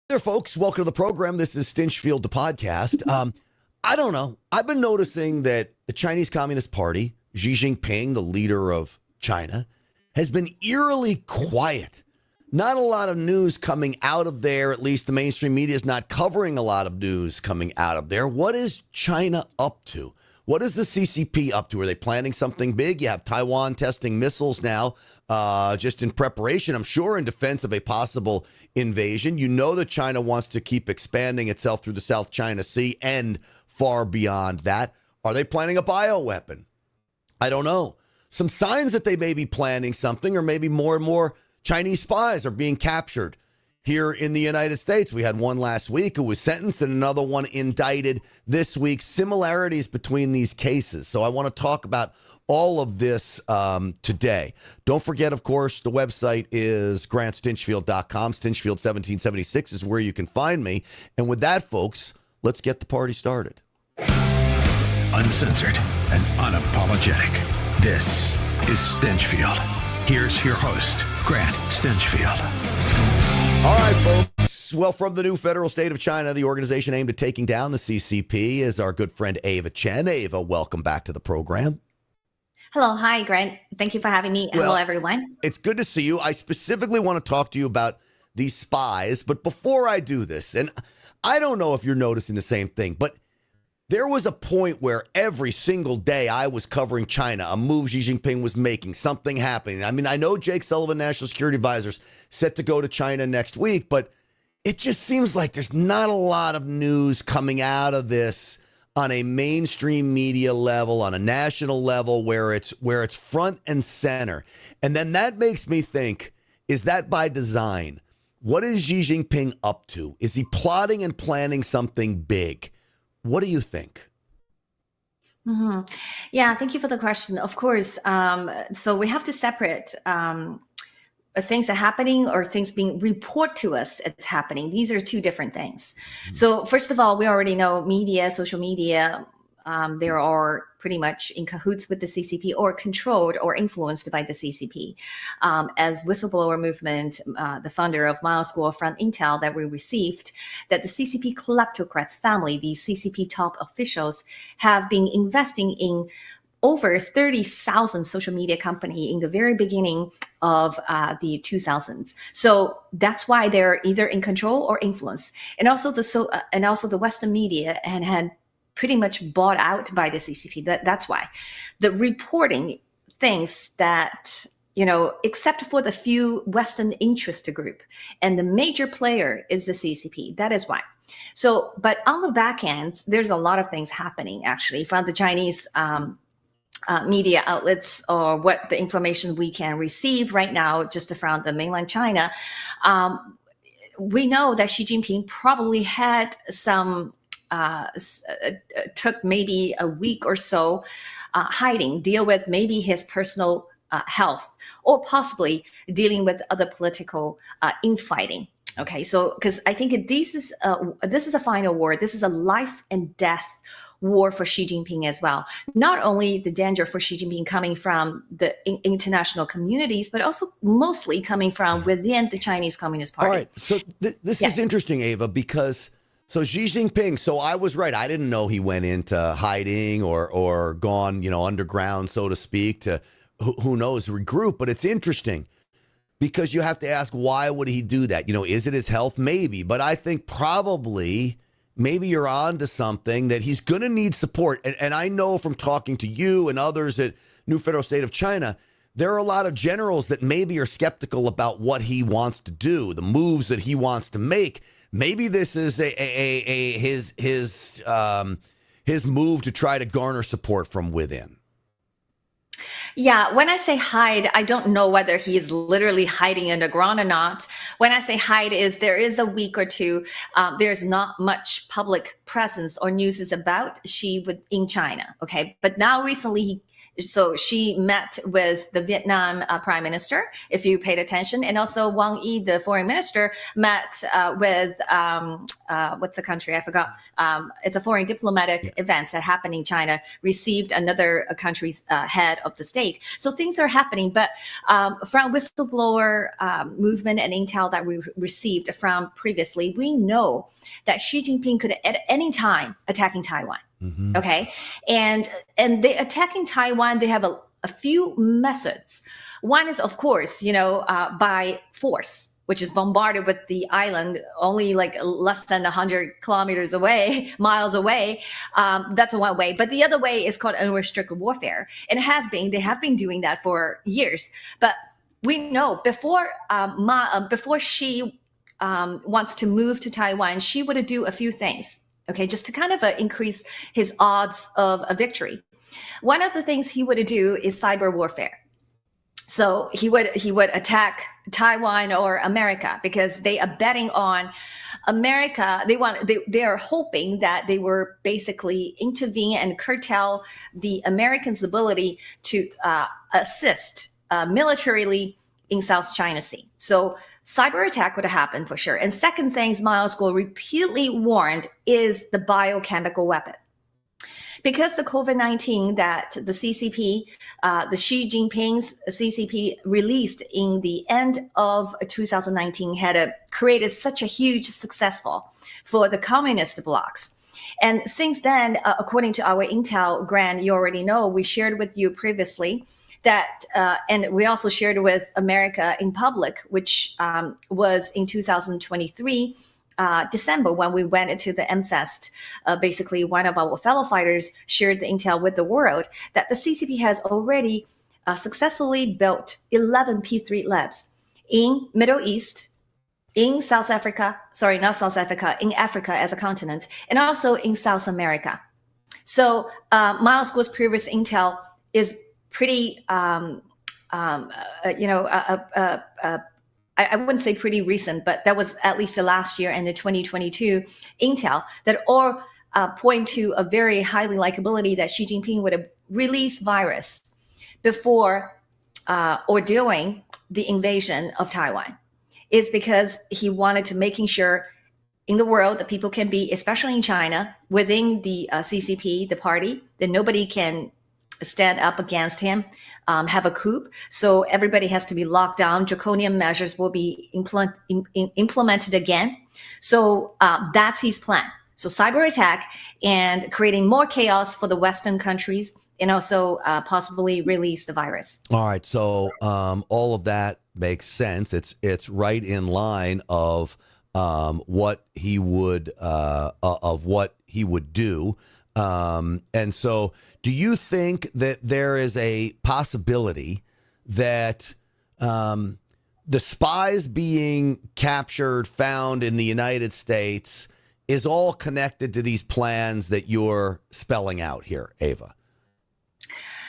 There, folks. Welcome to the program. This is Stinchfield, the podcast. I don't know. I've been noticing that the Chinese Communist Party, Xi Jinping, the leader of China, has been eerily quiet. Not a lot of news coming out of there. At least the mainstream media is not covering a lot of news coming out of there. What is China up to? What is the CCP up to? Are they planning something big? You have Taiwan testing missiles now, just in preparation, I'm sure, in defense of a possible invasion. You know that China wants to keep expanding itself through the South China Sea and far beyond that. Are they planning a bioweapon? I don't know. Some signs that they may be planning something, or maybe more and more Chinese spies are being captured here in the United States. We had one last week who was sentenced and another one indicted this week. Similarities between these cases. So I want to talk about all of this today. Don't forget, of course, the website is GrantStinchfield.com. Stinchfield 1776 is where you can find me. And with that, folks, let's get the party started. Uncensored and unapologetic. This is Stinchfield. Here's your host, Grant Stinchfield. All right, folks. Well, from the new federal state of China, the organization aimed at taking down the CCP is our good friend Ava Chen. Ava, welcome back to the program. Hello. Hi, Grant. Thank you for having me. Hello, everyone. It's good to see you. I specifically want to talk to you about these spies. But before I do this, and I don't know if you're noticing the same thing, but there was a point where every single day I was covering China, a move Xi Jinping was making, something happening. I mean, I know Jake Sullivan, National Security Advisor's set to go to China next week, but it just seems like there's not a lot of news coming out of this on a mainstream media level, on a national level, where it's front and center. And then that makes me think, is that by design? What is Xi Jinping up to? Is he plotting and planning something big? What do you think? Mm-hmm. Yeah, thank you for the question. Of course. So we have to separate things are happening or things being reported to us it's happening. These are two different things. Mm-hmm. So first of all, we already know media, social media, they are pretty much in cahoots with the CCP or controlled or influenced by the CCP. As whistleblower movement, the founder of Mile School from Intel that we received, that the CCP kleptocrats family, these CCP top officials, have been investing in over 30,000 social media company in the very beginning of the 2000s. So that's why they're either in control or influence. And also the Western media had pretty much bought out by the CCP. That's why the reporting things that, except for the few Western interest group, and the major player is the CCP. That is why. So, but on the back end, there's a lot of things happening actually from the Chinese media outlets, or what the information we can receive right now just from the mainland China. We know that Xi Jinping probably had some took maybe a week or so deal with maybe his personal health, or possibly dealing with other political infighting. Okay, so because I think this is a final war. This is a life and death war for Xi Jinping as well. Not only the danger for Xi Jinping coming from the international communities, but also mostly coming from within the Chinese Communist Party. All right, so this is interesting, Ava, because so Xi Jinping, so I was right. I didn't know he went into hiding or gone, underground, so to speak, to who knows, regroup. But it's interesting because you have to ask, why would he do that? Is it his health? Maybe. But I think maybe you're on to something, that he's going to need support. And I know from talking to you and others at New Federal State of China, there are a lot of generals that maybe are skeptical about what he wants to do, the moves that he wants to make. Maybe this is his move to try to garner support from within. Yeah, when I say hide, I don't know whether he is literally hiding underground or not. When I say hide, there is a week or two, there's not much public presence or news is about Xi in China. Okay, but now recently so she met with the Vietnam prime minister, if you paid attention, and also Wang Yi, the foreign minister, met with what's the country? I forgot. It's a foreign diplomatic event that happened in China. Received another country's head of the state. So things are happening, but from whistleblower movement and intel that we received from previously, we know that Xi Jinping could at any time attacking Taiwan. Mm-hmm. Okay, and they attacking Taiwan. They have a few methods. One is, of course, by force, which is bombarded with the island only like less than 100 kilometers away, miles away. That's one way. But the other way is called unrestricted warfare. And they have been doing that for years. But we know before she wants to move to Taiwan, she would do a few things. Okay, just to kind of increase his odds of a victory. One of the things he would do is cyber warfare. So he would attack Taiwan or America because they are betting on America. They are hoping that they will basically intervene and curtail the Americans' ability to assist militarily in South China Sea. So cyber attack would happen for sure. And second things Miles Guo repeatedly warned is the biochemical weapon. Because the COVID-19 that the CCP, the Xi Jinping's CCP released in the end of 2019 had created such a huge successful for the communist blocs. And since then, according to our intel, Grant, you already know, we shared with you previously that, and we also shared with America in public, which was in 2023, December, when we went into the MFest. Basically, one of our fellow fighters shared the intel with the world that the CCP has already successfully built 11 P3 labs in Middle East, in South Africa, sorry, not South Africa, in Africa as a continent, and also in South America. So Miles Guo's previous intel is pretty, I wouldn't say pretty recent, but that was at least the last year and the 2022 intel that all point to a very highly likability that Xi Jinping would have released virus before or during the invasion of Taiwan. It's because he wanted to making sure in the world that people can be, especially in China, within the CCP, the party, that nobody can stand up against him, have a coup. So everybody has to be locked down. Draconian measures will be implemented again. So that's his plan. So cyber attack and creating more chaos for the Western countries, and also possibly release the virus. All right. So all of that makes sense. It's right in line of what he would do. And so do you think that there is a possibility that the spies being captured, found in the United States is all connected to these plans that you're spelling out here, Ava?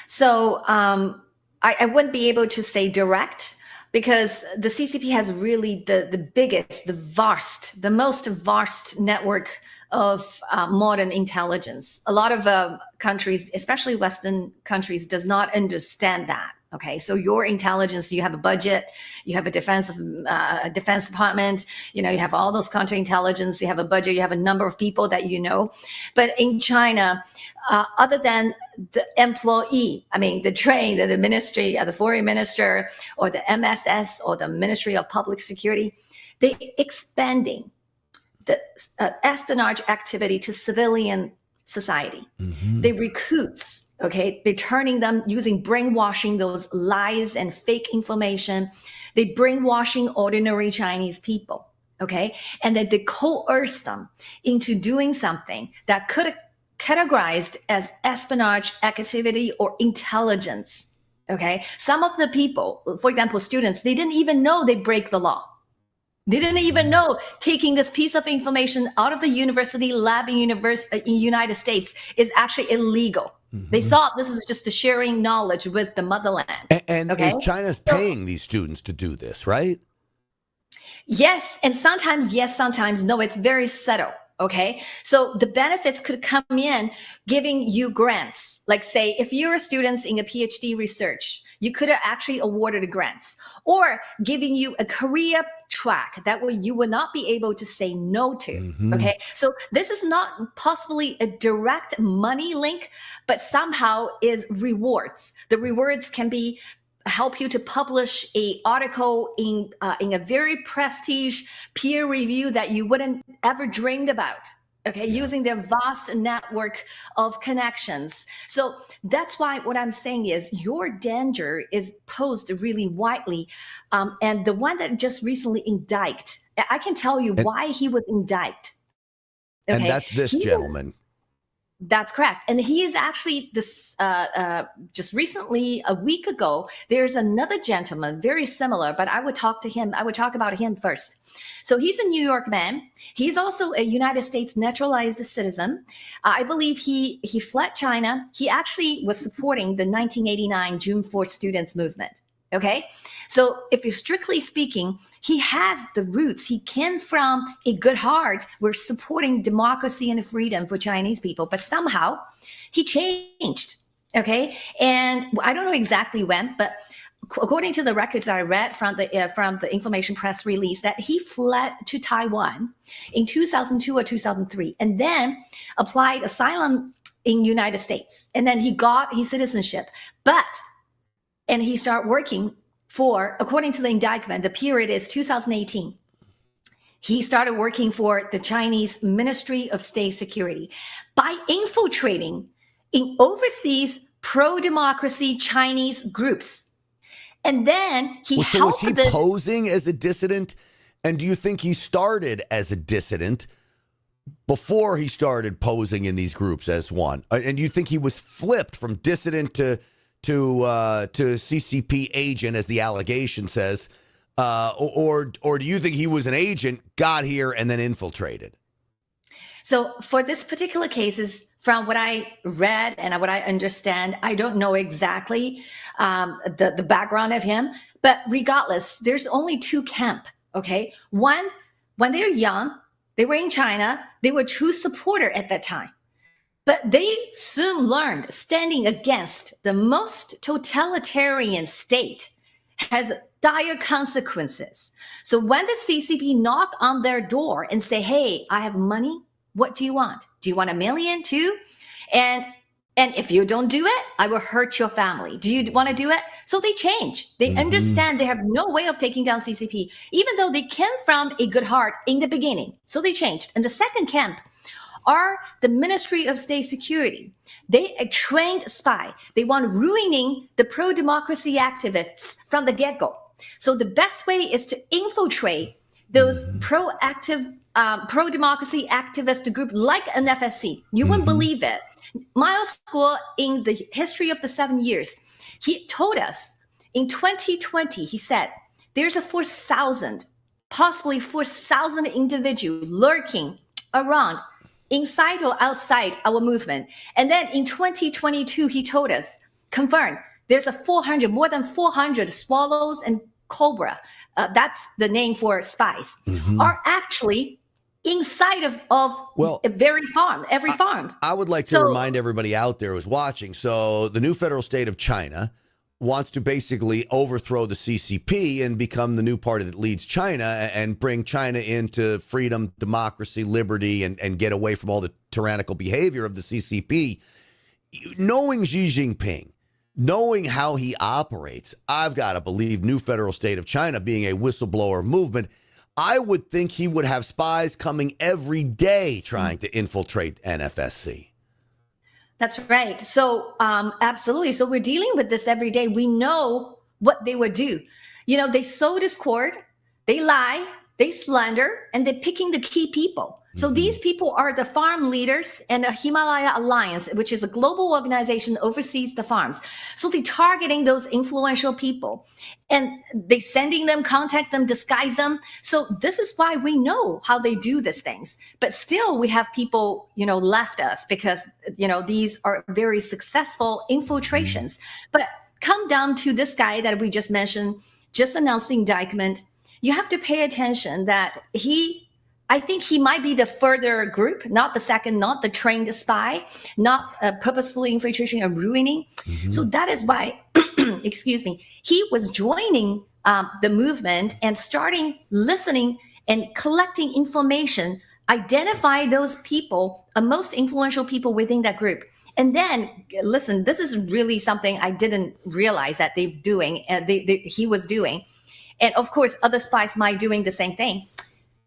So I wouldn't be able to say direct, because the CCP has really the biggest, the most vast network of modern intelligence. A lot of countries, especially Western countries, does not understand that. Okay, so your intelligence, you have a budget, you have a defense department, you have all those counterintelligence, you have a budget, you have a number of people that you know. But in China, other than the employee, the ministry, the foreign minister, or the MSS, or the Ministry of Public Security, they expanding the espionage activity to civilian society. Mm-hmm. They recruits. Okay, they're turning them using brainwashing, those lies and fake information. They brainwashing ordinary Chinese people. Okay, and then they coerce them into doing something that could have categorized as espionage activity or intelligence. Okay, some of the people, for example, students, they didn't even know they break the law. They didn't even know taking this piece of information out of the university lab in United States is actually illegal. Mm-hmm. They thought this is just a sharing knowledge with the motherland. And okay? Is China's paying these students to do this, right? Yes. And sometimes yes, sometimes no. It's very subtle. Okay. So the benefits could come in giving you grants. Like, say, if you're a student in a PhD research, you could have actually awarded grants, or giving you a career track that way you will not be able to say no to. Okay. So this is not possibly a direct money link, but somehow is rewards. The rewards can be help you to publish a article in a very prestige peer review that you wouldn't ever dreamed about. Okay, using their vast network of connections. So that's why what I'm saying is your danger is posed really widely. And the one that just recently indicted, I can tell you why he was indicted. Okay? And that's this gentleman. That's correct. And he is actually this just recently, a week ago, there's another gentleman very similar, but I would talk about him first. So he's a New York man. He's also a United States naturalized citizen. I believe he fled China. He actually was supporting the 1989 June 4th students movement. Okay. So if you're strictly speaking, he has the roots. He came from a good heart. We're supporting democracy and freedom for Chinese people, but somehow he changed. Okay. And I don't know exactly when, but according to the records I read from the information press release, that he fled to Taiwan in 2002 or 2003, and then applied asylum in United States. And then he got his citizenship, and he started working for, according to the indictment, the period is 2018. He started working for the Chinese Ministry of State Security by infiltrating in overseas pro-democracy Chinese groups. And then so was he posing as a dissident? And do you think he started as a dissident before he started posing in these groups as one? And do you think he was flipped from dissident to CCP agent, as the allegation says, or do you think he was an agent, got here, and then infiltrated? So for this particular cases, from what I read and what I understand, I don't know exactly the background of him. But regardless, there's only two camps. Okay, one, when they're young, they were in China, they were true supporter at that time. But they soon learned standing against the most totalitarian state has dire consequences. So when the CCP knock on their door and say, hey, I have money, what do you want? Do you want $1 million too? And if you don't do it, I will hurt your family. Do you want to do it? So they change. They understand they have no way of taking down CCP, even though they came from a good heart in the beginning. So they changed. And the second camp are the Ministry of State Security. They are trained spy. They want ruining the pro-democracy activists from the get-go. So the best way is to infiltrate those pro-democracy activist group like an FSC. You wouldn't believe it. Miles Kuo, in the history of the 7 years, he told us in 2020, he said, there's a 4,000, possibly 4,000 individuals lurking around inside or outside our movement. And then in 2022, he told us, confirmed, there's more than 400 swallows and cobra. That's the name for spies, are actually inside of every farm. I would like to remind everybody out there who's watching. So the new federal state of China wants to basically overthrow the CCP and become the new party that leads China and bring China into freedom, democracy, liberty, and get away from all the tyrannical behavior of the CCP. Knowing Xi Jinping, knowing how he operates, I've got to believe new federal state of China being a whistleblower movement, I would think he would have spies coming every day trying to infiltrate NFSC. That's right. So absolutely. So we're dealing with this every day. We know what they would do. They sow discord, they lie, they slander, and they're picking the key people. So these people are the farm leaders and the Himalaya Alliance, which is a global organization that oversees the farms. So they're targeting those influential people and they sending them, contact them, disguise them. So this is why we know how they do these things. But still we have people, left us because, these are very successful infiltrations. But come down to this guy that we just mentioned, just announced the indictment. You have to pay attention that he I think he might be the further group, not the second, not the trained spy, not purposefully infiltrating or ruining. So that is why, excuse me, he was joining the movement and starting listening and collecting information, identify those people, most influential people within that group. And then, listen, this is really something I didn't realize that they're doing, he was doing. And of course, other spies might doing the same thing.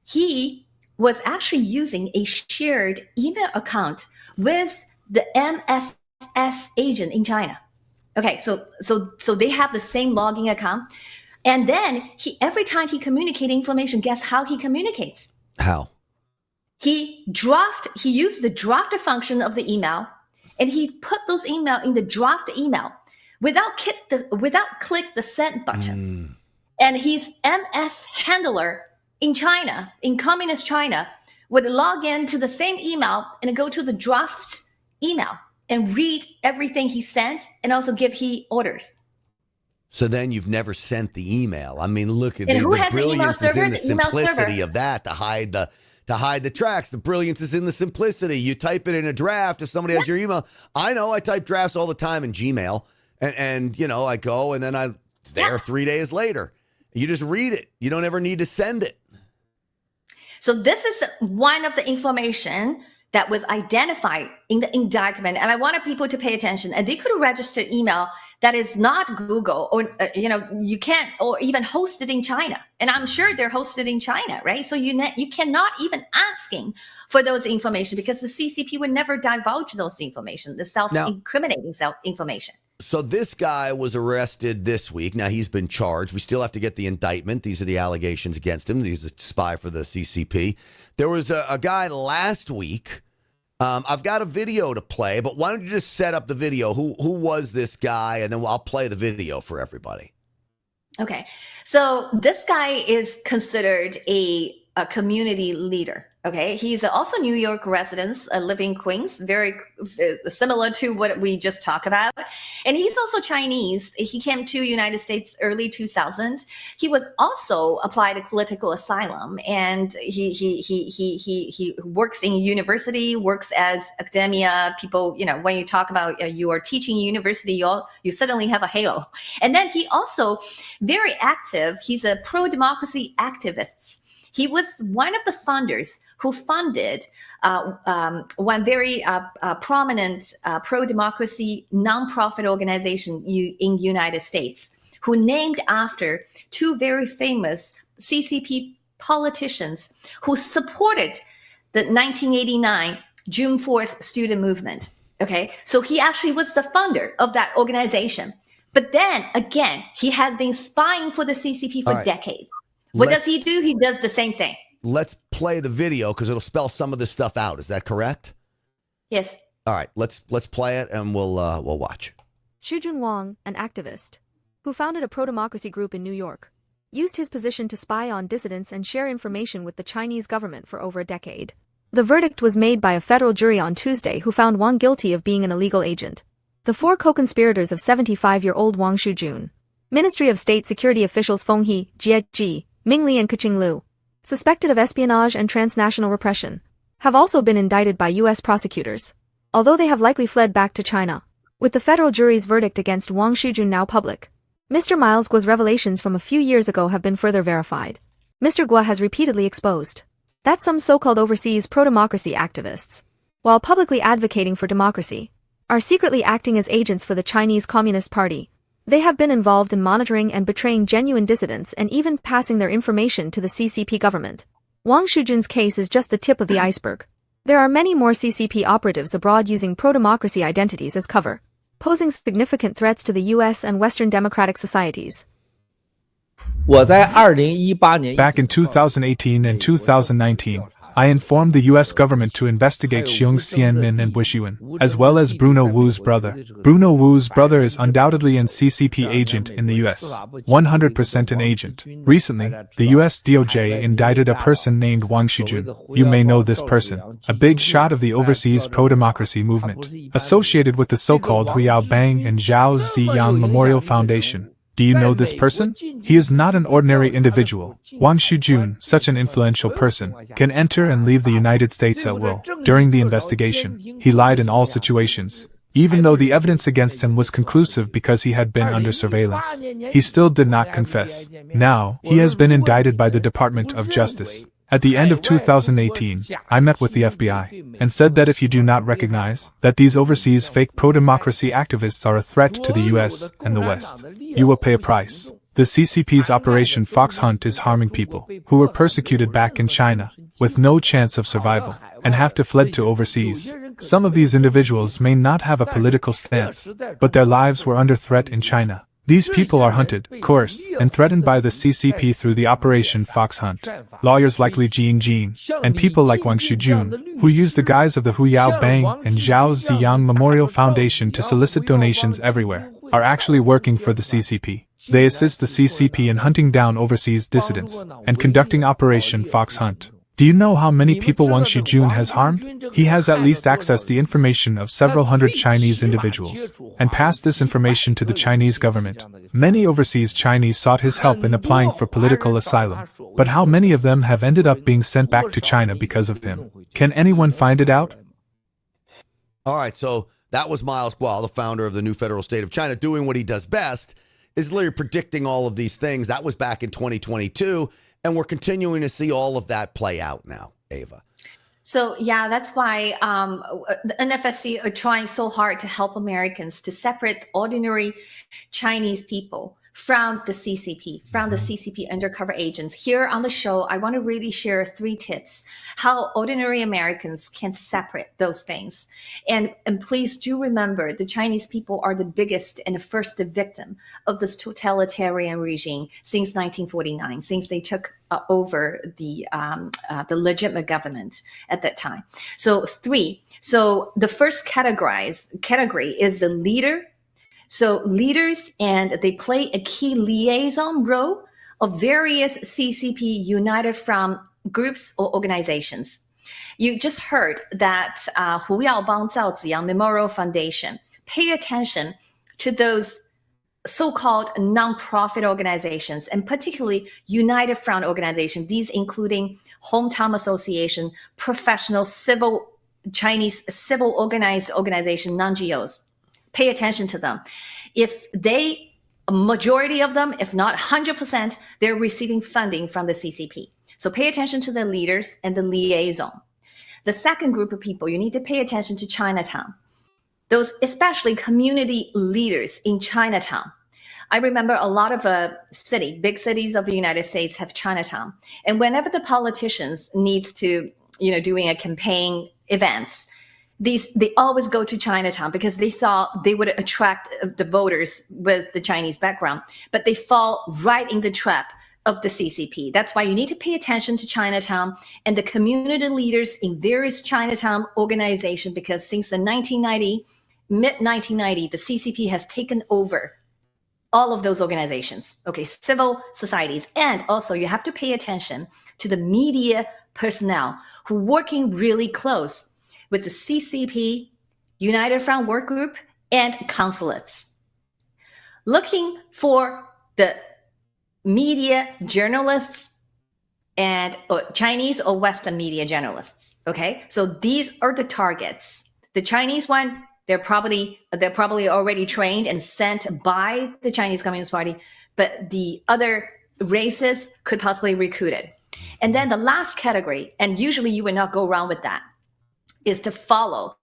He was actually using a shared email account with the MSS agent in China. Okay, so they have the same login account. And then every time he communicates information, guess how he communicates? How? He used the draft function of the email, and he put those email in the draft email without click the send button. And his MS handler in China, in communist China, would log in to the same email and go to the draft email and read everything he sent and also give he orders. So then you've never sent the email. I mean, look at And the who has the email brilliance is server? in the The email simplicity server. of that to hide the tracks. The brilliance is in the simplicity. You type it in a draft. If somebody has your email, I know I type drafts all the time in Gmail, and I go and then it's there 3 days later. You just read it. You don't ever need to send it. So this is one of the information that was identified in the indictment. And I wanted people to pay attention. And they could register email that is not Google or, you can't, or even hosted in China. And I'm sure they're hosted in China, right? So you cannot even asking for those information because the CCP would never divulge those information, the self-incriminating information. So this guy was arrested this week. Now he's been charged. We still have to get the indictment. These are the allegations against him. He's a spy for the CCP. There was a guy last week. I've got a video to play, but why don't you just set up the video? Who was this guy? And then I'll play the video for everybody. Okay. So this guy is considered a community leader. Okay. He's also New York resident, living in Queens, very similar to what we just talked about. And he's also Chinese. He came to United States early 2000. He was also applied a political asylum, and he works in university, works as academia. People, when you talk about you are teaching university, you suddenly have a halo. And then he also very active. He's a pro-democracy activist. He was one of the founders who funded one very prominent pro-democracy nonprofit organization in United States, who named after two very famous CCP politicians who supported the 1989 June 4th student movement. Okay, so he actually was the founder of that organization. But then again, he has been spying for the CCP for decades. What does he do? He does the same thing. Let's play the video because it'll spell some of this stuff out. Is that correct? Yes. All right, let's play it and we'll watch. Xujun Wang, an activist who founded a pro-democracy group in New York, used his position to spy on dissidents and share information with the Chinese government for over a decade. The verdict was made by a federal jury on Tuesday who found Wang guilty of being an illegal agent. The four co-conspirators of 75-year-old Wang Xujun, Ministry of State security officials Feng He, Jie Ji, Ming Li and Keqing Liu, suspected of espionage and transnational repression, have also been indicted by U.S. prosecutors, although they have likely fled back to China. With the federal jury's verdict against Wang Xujun now public, Mr. Miles Guo's revelations from a few years ago have been further verified. Mr. Guo has repeatedly exposed that some so-called overseas pro-democracy activists, while publicly advocating for democracy, are secretly acting as agents for the Chinese Communist Party. They have been involved in monitoring and betraying genuine dissidents and even passing their information to the CCP government. Wang Xujun's case is just the tip of the iceberg. There are many more CCP operatives abroad using pro-democracy identities as cover, posing significant threats to the U.S. and Western democratic societies. Back in 2018 and 2019, I informed the U.S. government to investigate Xiong Xianmin and Wishuan, as well as Bruno Wu's brother. Bruno Wu's brother is undoubtedly an CCP agent in the U.S., 100% an agent. Recently, the U.S. DOJ indicted a person named Wang Xujun. You may know this person, a big shot of the overseas pro-democracy movement, associated with the so-called Huiyao Bang and Zhao Ziyang Memorial Foundation. Do you know this person? He is not an ordinary individual. Wang Shujun, such an influential person, can enter and leave the United States at will. During the investigation, he lied in all situations. Even though the evidence against him was conclusive because he had been under surveillance, he still did not confess. Now, he has been indicted by the Department of Justice. At the end of 2018, I met with the FBI and said that if you do not recognize that these overseas fake pro-democracy activists are a threat to the US and the West, you will pay a price. The CCP's Operation Fox Hunt is harming people who were persecuted back in China with no chance of survival and have to fled to overseas. Some of these individuals may not have a political stance, but their lives were under threat in China. These people are hunted, coerced, and threatened by the CCP through the Operation Fox Hunt. Lawyers like Li Jingjing and people like Wang Shujun, who use the guise of the Hu Yao Bang and Zhao Ziyang Memorial Foundation to solicit donations everywhere, are actually working for the CCP. They assist the CCP in hunting down overseas dissidents and conducting Operation Fox Hunt. Do you know how many people Wang Shujun has harmed? He has at least accessed the information of several hundred Chinese individuals and passed this information to the Chinese government. Many overseas Chinese sought his help in applying for political asylum, but how many of them have ended up being sent back to China because of him? Can anyone find it out? All right, so that was Miles Guo, the founder of the new federal state of China, doing what he does best, is literally predicting all of these things. That was back in 2022. And we're continuing to see all of that play out now, Ava. So, yeah, that's why the NFSC are trying so hard to help Americans to separate ordinary Chinese people from the CCP, from the CCP undercover agents. Here on the show, I want to really share 3 tips how ordinary Americans can separate those things. And please do remember, the Chinese people are the biggest and the first victim of this totalitarian regime since 1949, since they took over the legitimate government at that time. So 3. So the first category is the leader. So leaders, and they play a key liaison role of various CCP United Front groups or organizations. You just heard that Hu Yaobang Zhao Ziyang Memorial Foundation. Pay attention to those so-called non-profit organizations, and particularly United Front organizations, these including Hometown Association, professional Chinese civil organized organization, non-GOs. Pay attention to them. If a majority of them, if not 100%, they're receiving funding from the CCP. So pay attention to the leaders and the liaison. The second group of people, you need to pay attention to Chinatown. Those especially community leaders in Chinatown. I remember a lot of big cities of the United States have Chinatown. And whenever the politicians needs to, doing a campaign events, they always go to Chinatown because they thought they would attract the voters with the Chinese background, but they fall right in the trap of the CCP. That's why you need to pay attention to Chinatown and the community leaders in various Chinatown organizations, because since the mid-1990, the CCP has taken over all of those organizations, civil societies. And also you have to pay attention to the media personnel who are working really close with the CCP, United Front Work Group, and consulates. Looking for the media journalists and Chinese or Western media journalists. So these are the targets. The Chinese one, they're probably already trained and sent by the Chinese Communist Party, but the other races could possibly recruit it. And then the last category, and usually you would not go around with that, is to follow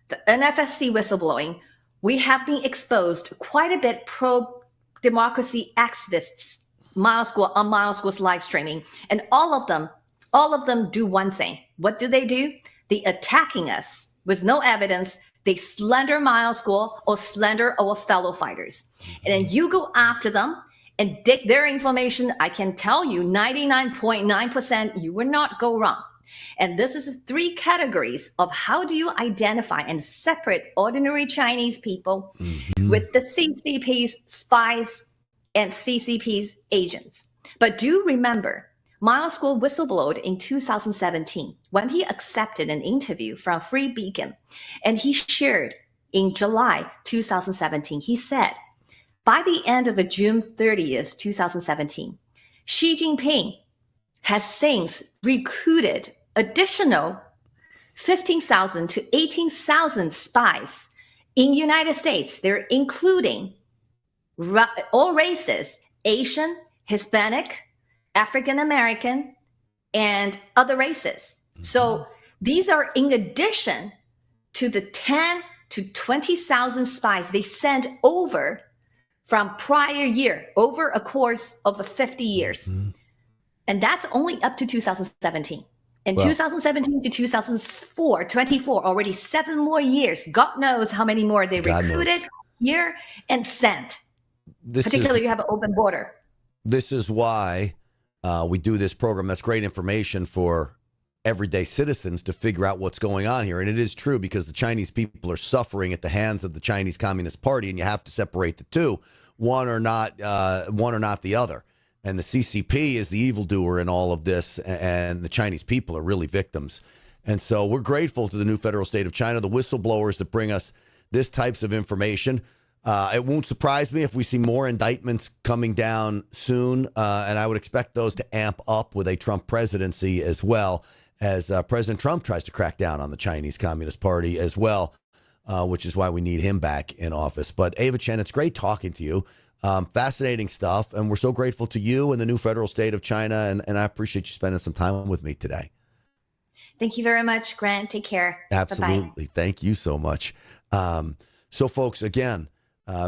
the NFSC whistleblowing. We have been exposed quite a bit pro-democracy activists, Miles Guo's live streaming, and all of them do one thing. What do? They attacking us with no evidence. They slander Miles Guo or slander our fellow fighters. And then you go after them and dig their information. I can tell you 99.9% you will not go wrong. And this is 3 categories of how do you identify and separate ordinary Chinese people with the CCP's spies and CCP's agents. But do remember, Miles Guo whistleblowed in 2017 when he accepted an interview from Free Beacon. And he shared in July 2017, he said, By the end of June 30th, 2017, Xi Jinping has since recruited additional 15,000 to 18,000 spies in the United States. They're including all races, Asian, Hispanic, African American, and other races. So these are in addition to the 10 to 20,000 spies they sent over from prior year over a course of 50 years. And that's only up to 2017. And 2017 to 2024, already 7 more years. God knows how many more they recruited here and sent. Particularly, you have an open border. This is why we do this program. That's great information for everyday citizens to figure out what's going on here. And it is true, because the Chinese people are suffering at the hands of the Chinese Communist Party, and you have to separate the two. One or not the other. And the CCP is the evildoer in all of this, and the Chinese people are really victims. And so we're grateful to the new federal state of China, the whistleblowers that bring us this types of information. It won't surprise me if we see more indictments coming down soon, and I would expect those to amp up with a Trump presidency, as well as President Trump tries to crack down on the Chinese Communist Party as well, which is why we need him back in office. But Ava Chen, it's great talking to you. Fascinating stuff, and we're so grateful to you and the new federal state of China, and I appreciate you spending some time with me today. Thank you very much, Grant. Take care. Absolutely. Bye-bye. Thank you so much. So, folks, again,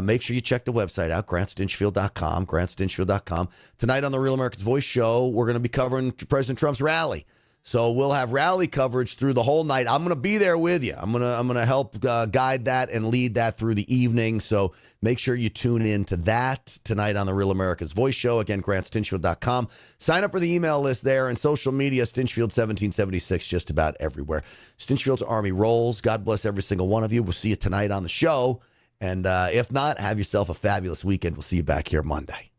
make sure you check the website out, grantstinchfield.com. Tonight on the Real America's Voice show, we're going to be covering President Trump's rally. So we'll have rally coverage through the whole night. I'm going to be there with you. I'm going to help guide that and lead that through the evening. So make sure you tune in to that tonight on the Real America's Voice show. Again, grantstinchfield.com. Sign up for the email list there, and social media, Stinchfield1776, just about everywhere. Stinchfield's Army rolls. God bless every single one of you. We'll see you tonight on the show. And if not, have yourself a fabulous weekend. We'll see you back here Monday.